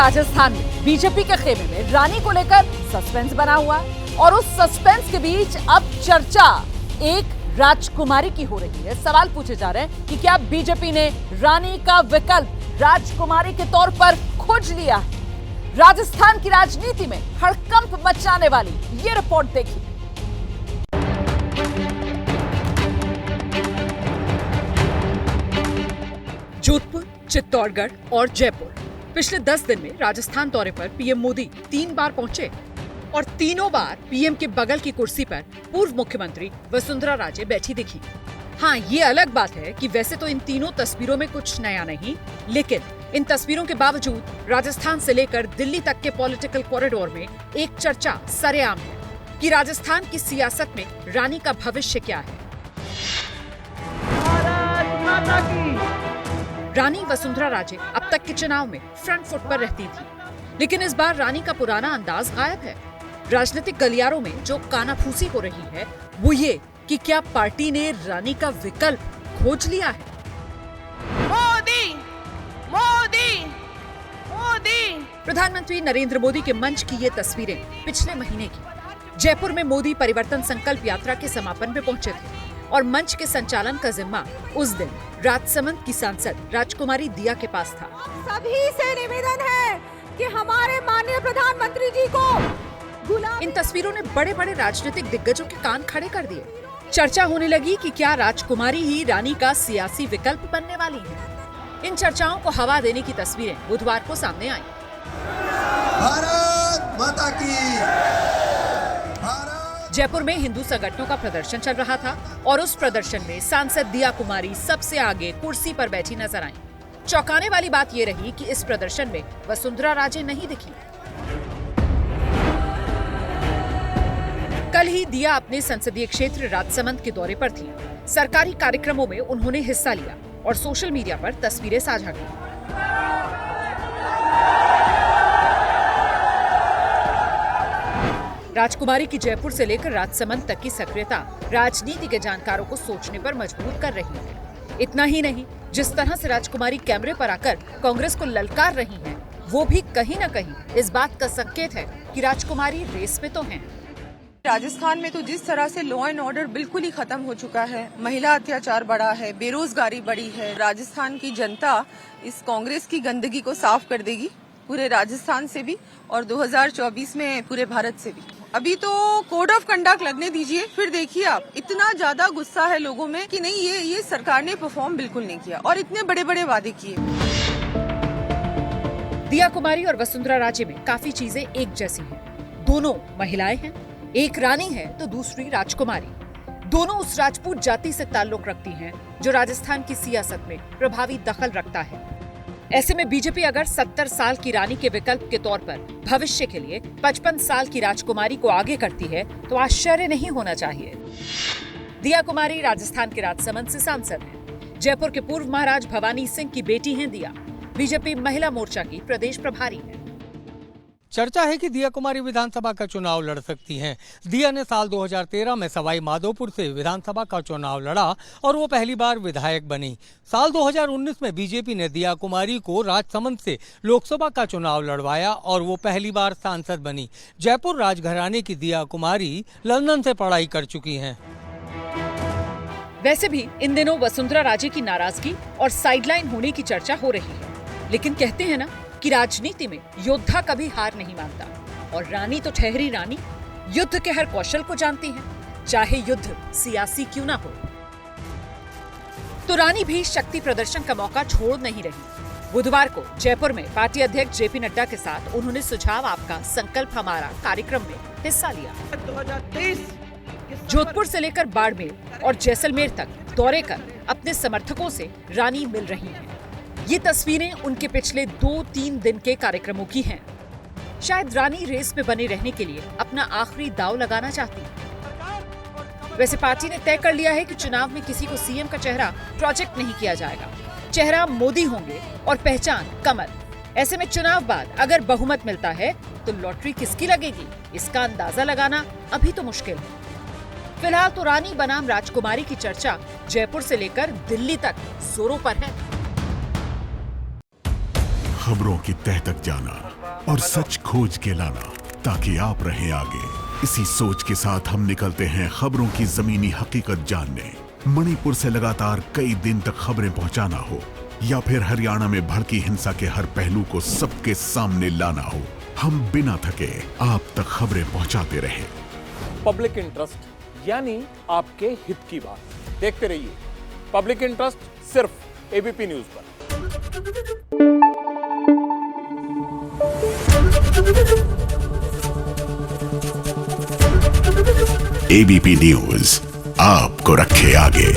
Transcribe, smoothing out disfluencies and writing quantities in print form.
राजस्थान में बीजेपी के खेमे में रानी को लेकर सस्पेंस बना हुआ है और उस सस्पेंस के बीच अब चर्चा एक राजकुमारी की हो रही है। सवाल पूछे जा रहे हैं कि क्या बीजेपी ने रानी का विकल्प राजकुमारी के तौर पर खोज लिया है? राजस्थान की राजनीति में हड़कंप मचाने वाली ये रिपोर्ट देखिए। जोधपुर, चित्तौड़गढ़ और जयपुर पिछले 10 दिन में राजस्थान दौरे पर पीएम मोदी 3 बार पहुंचे और तीनों बार पीएम के बगल की कुर्सी पर पूर्व मुख्यमंत्री वसुंधरा राजे बैठी दिखी। हाँ, ये अलग बात है कि वैसे तो इन तीनों तस्वीरों में कुछ नया नहीं, लेकिन इन तस्वीरों के बावजूद राजस्थान से लेकर दिल्ली तक के पॉलिटिकल कॉरिडोर में एक चर्चा सरेआम है कि राजस्थान की सियासत में रानी का भविष्य क्या है। रानी वसुंधरा राजे अब तक के चुनाव में फ्रंट फुट पर रहती थी, लेकिन इस बार रानी का पुराना अंदाज गायब है। राजनीतिक गलियारों में जो कानाफूसी हो रही है वो ये कि क्या पार्टी ने रानी का विकल्प खोज लिया है? मोदी, मोदी, मोदी। प्रधानमंत्री नरेंद्र मोदी के मंच की ये तस्वीरें पिछले महीने की। जयपुर में मोदी परिवर्तन संकल्प यात्रा के समापन में पहुंचे थे और मंच के संचालन का जिम्मा उस दिन राजसमंद की सांसद राजकुमारी दिया के पास था। सभी से निवेदन है कि हमारे माननीय प्रधानमंत्री जी को इन तस्वीरों ने बड़े बड़े राजनीतिक दिग्गजों के कान खड़े कर दिए। चर्चा होने लगी कि क्या राजकुमारी ही रानी का सियासी विकल्प बनने वाली है। इन चर्चाओं को हवा देने की तस्वीरें बुधवार को सामने आई। भारत माता की। जयपुर में हिंदू संगठनों का प्रदर्शन चल रहा था और उस प्रदर्शन में सांसद दिया कुमारी सबसे आगे कुर्सी पर बैठी नजर आईं। चौंकाने वाली बात ये रही कि इस प्रदर्शन में वसुंधरा राजे नहीं दिखी। कल ही दिया अपने संसदीय क्षेत्र राजसमंद के दौरे पर थी। सरकारी कार्यक्रमों में उन्होंने हिस्सा लिया और सोशल मीडिया पर तस्वीरें साझा की। राजकुमारी की जयपुर से लेकर राजसमंद तक की सक्रियता राजनीति के जानकारों को सोचने पर मजबूर कर रही है। इतना ही नहीं, जिस तरह से राजकुमारी कैमरे पर आकर कांग्रेस को ललकार रही हैं, वो भी कहीं न कहीं इस बात का संकेत है कि राजकुमारी रेस में तो हैं। राजस्थान में तो जिस तरह से लॉ एंड ऑर्डर बिल्कुल ही खत्म हो चुका है, महिला अत्याचार बढ़ा है, बेरोजगारी बढ़ी है, राजस्थान की जनता इस कांग्रेस की गंदगी को साफ कर देगी, पूरे राजस्थान से भी और 2024 में पूरे भारत से भी। अभी तो कोड ऑफ कंडक्ट लगने दीजिए, फिर देखिए आप, इतना ज्यादा गुस्सा है लोगों में कि नहीं, ये सरकार ने परफॉर्म बिल्कुल नहीं किया और इतने बड़े बड़े वादे किए। दिया कुमारी और वसुंधरा राजे में काफी चीजें एक जैसी हैं। दोनों महिलाएं हैं, एक रानी है तो दूसरी राजकुमारी। दोनों उस राजपूत जाति से ताल्लुक रखती हैं जो राजस्थान की सियासत में प्रभावी दखल रखता है। ऐसे में बीजेपी अगर 70 साल की रानी के विकल्प के तौर पर भविष्य के लिए 55 साल की राजकुमारी को आगे करती है तो आश्चर्य नहीं होना चाहिए। दिया कुमारी राजस्थान के राजसमंद से सांसद हैं। जयपुर के पूर्व महाराज भवानी सिंह की बेटी हैं दिया। बीजेपी महिला मोर्चा की प्रदेश प्रभारी है। चर्चा है कि दिया कुमारी विधानसभा का चुनाव लड़ सकती हैं। दिया ने साल 2013 में सवाई माधोपुर से विधानसभा का चुनाव लड़ा और वो पहली बार विधायक बनी। साल 2019 में बीजेपी ने दिया कुमारी को राजसमंद से लोकसभा का चुनाव लड़वाया और वो पहली बार सांसद बनी। जयपुर राजघराने की दिया कुमारी लंदन से पढ़ाई कर चुकी हैं। वैसे भी इन दिनों वसुंधरा राजे की नाराजगी और साइडलाइन होने की चर्चा हो रही है, लेकिन कहते हैं ना कि राजनीति में योद्धा कभी हार नहीं मानता और रानी तो ठहरी रानी, युद्ध के हर कौशल को जानती है, चाहे युद्ध सियासी क्यों ना हो। तो रानी भी शक्ति प्रदर्शन का मौका छोड़ नहीं रही। बुधवार को जयपुर में पार्टी अध्यक्ष जेपी नड्डा के साथ उन्होंने सुझाव आपका संकल्प हमारा कार्यक्रम में हिस्सा लिया। 2023 जोधपुर से लेकर बाड़मेर और जैसलमेर तक दौरे कर अपने समर्थकों से रानी मिल रही हैं। ये तस्वीरें उनके पिछले 2-3 दिन के कार्यक्रमों की हैं। शायद रानी रेस में बने रहने के लिए अपना आखिरी दांव लगाना चाहती है। वैसे पार्टी ने तय कर लिया है कि चुनाव में किसी को सीएम का चेहरा प्रोजेक्ट नहीं किया जाएगा। चेहरा मोदी होंगे और पहचान कमल। ऐसे में चुनाव बाद अगर बहुमत मिलता है तो लॉटरी किसकी लगेगी, इसका अंदाजा लगाना अभी तो मुश्किल है। फिलहाल तो रानी बनाम राजकुमारी की चर्चा जयपुर से लेकर दिल्ली तक जोरों पर है। खबरों की तह तक जाना और सच खोज के लाना, ताकि आप रहें आगे। इसी सोच के साथ हम निकलते हैं खबरों की जमीनी हकीकत जानने। मणिपुर से लगातार कई दिन तक खबरें पहुंचाना हो, या फिर हरियाणा में भड़की हिंसा के हर पहलू को सबके सामने लाना हो, हम बिना थके आप तक खबरें पहुंचाते रहे। पब्लिक इंटरेस्ट यानी आपके हित की बात। देखते रहिए पब्लिक इंटरेस्ट सिर्फ एबीपी न्यूज पर। एबीपी न्यूज आपको रखे आगे।